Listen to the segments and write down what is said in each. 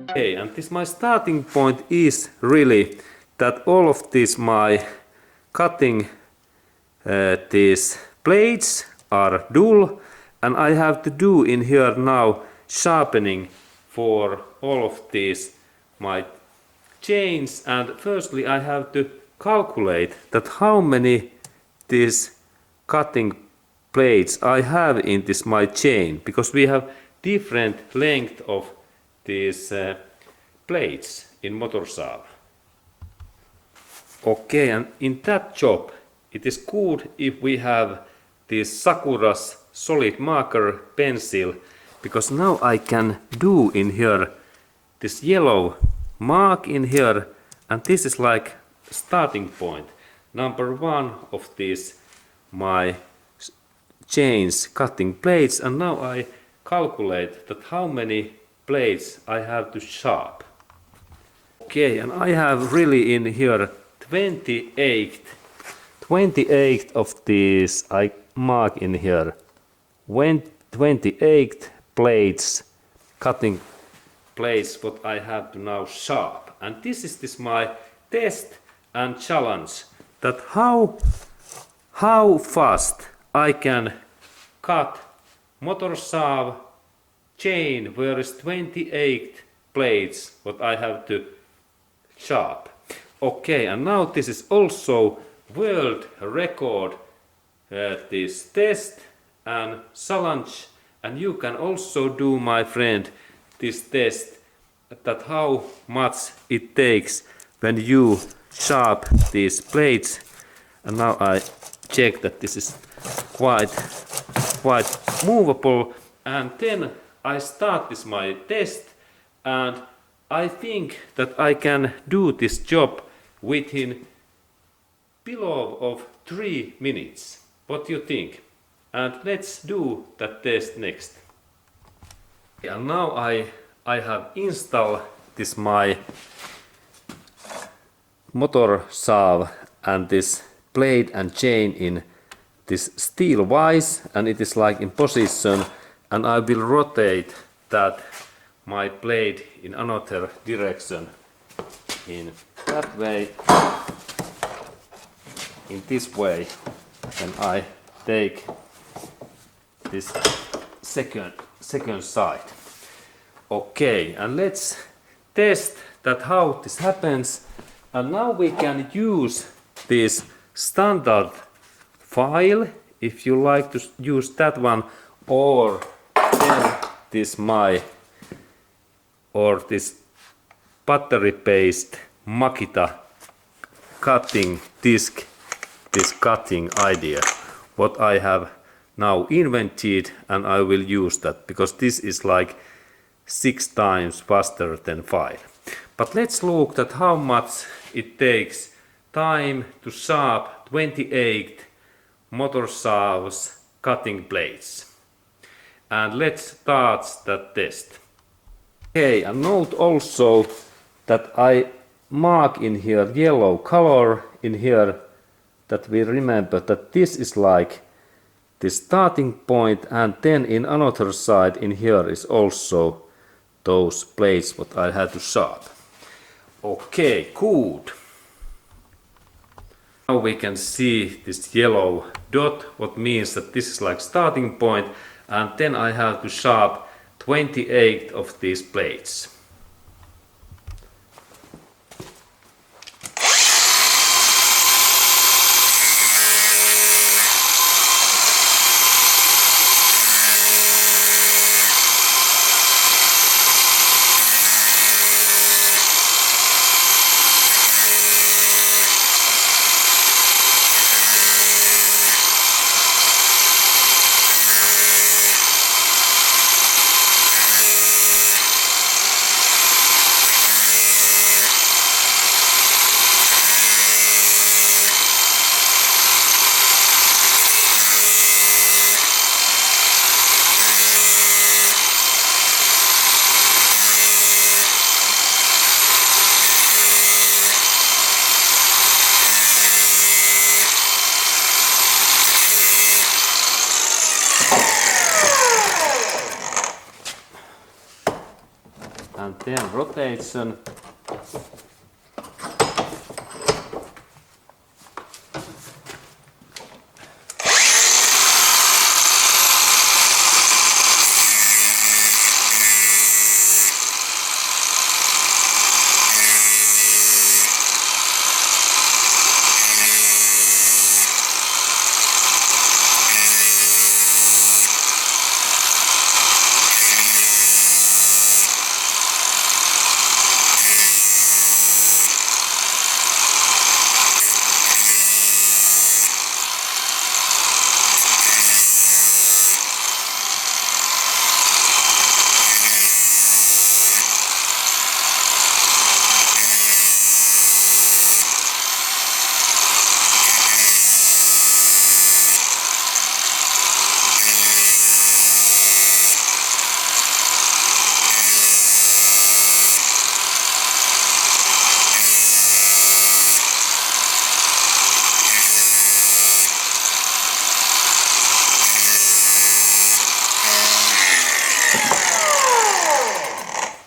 Okay, and this my starting point is really that all of these my cutting these blades are dull, and I have to do in here now sharpening for all of these my chains. And firstly I have to calculate that how many these cutting blades I have in this my chain, because we have different length of these blades in motor saw. Okay, and in that job it is good if we have this Sakura's solid marker pencil, because now I can do in here this yellow mark in here, and this is like starting point number one of these my chains cutting blades. And now I calculate that how many blades I have to sharp. Okay, and I have really in here 28 of these I mark in here. 28 blades, cutting blades what I have to now sharp. And this is my test and challenge, that how fast I can cut motor saw chain where is 28 blades what I have to sharp. Okay, and now this is also world record this test and challenge, and you can also do, my friend, this test, that how much it takes when you sharp these blades. And now I check that this is quite movable, and then I start this my test, and I think that I can do this job within below of 3 minutes. What do you think? And let's do that test next. And now I have installed this my motor saw and this blade and chain in this steel vise, and it is like in position, and I will rotate that my blade in another direction in that way, in this way, and I take this second side. Okay, and let's test that how this happens. And now we can use this standard file if you like to use that one, or then this this battery based Makita cutting disc, this cutting idea what I have now invented, and I will use that because this is like 6 times faster than file. But let's look at how much it takes time to sharp 28 motor saws cutting blades. And let's start that test. Okay, and note also that I mark in here yellow color in here, that we remember that this is like the starting point, and then in another side in here is also those blades what I had to sharp. Okay, good. Now we can see this yellow dot, what means that this is like starting point, and then I have to sharp 28 of these blades. and then rotation.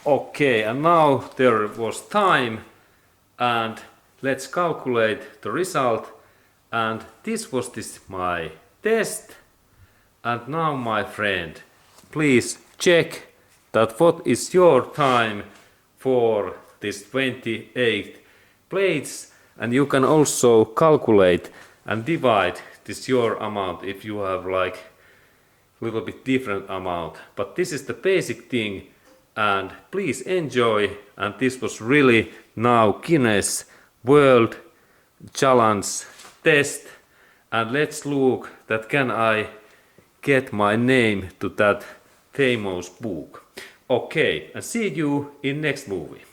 Okay, and now there was time, and let's calculate the result. And this was my test. And now, my friend, please check that what is your time for this 28 plates, and you can also calculate and divide this your amount if you have like a little bit different amount. But this is the basic thing, and please enjoy. And this was really now Guinness World Challenge test, and let's look that can I get my name to that famous book. Okay, and see you in next movie.